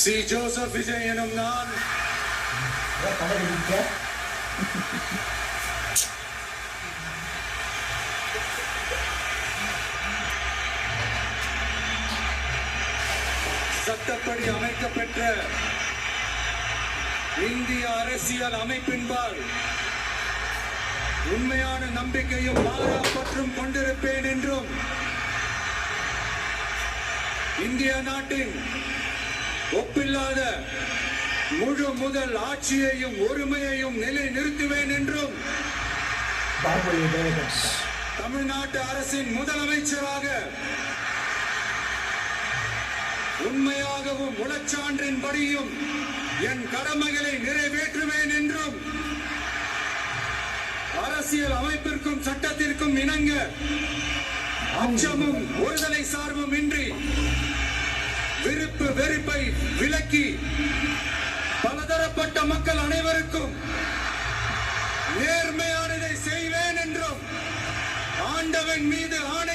C Joseph Vijay எனும் நான் சட்டப்படி அமைக்கப்பெற்ற இந்திய அரசியல் அமைப்பின்பால் உண்மையான நம்பிக்கையும் மாறா பற்றும் கொண்டிருப்பேன் என்றும் இந்திய நாட்டின் ஒப்பில்லாத முழு முதல் ஆட்சியையும் ஒருமையையும் நிலை நிறுத்துவேன் என்றும் தமிழ்நாட்டு அரசின் முதலமைச்சராக உண்மையாகவும் உளச்சான்றின்படியும் என் கடமைகளை நிறைவேற்றுவேன் என்றும் அரசியல் அமைப்பிற்கும் சட்டத்திற்கும் இணங்க அச்சமும் ஒருதலை சார்பும் இன்றி விருப்பு வெறுப்பை விலக்கி பலதரப்பட்ட மக்கள் அனைவருக்கும் நேர்மையானதை செய்வேன் என்றும் ஆண்டவன் மீது ஆணை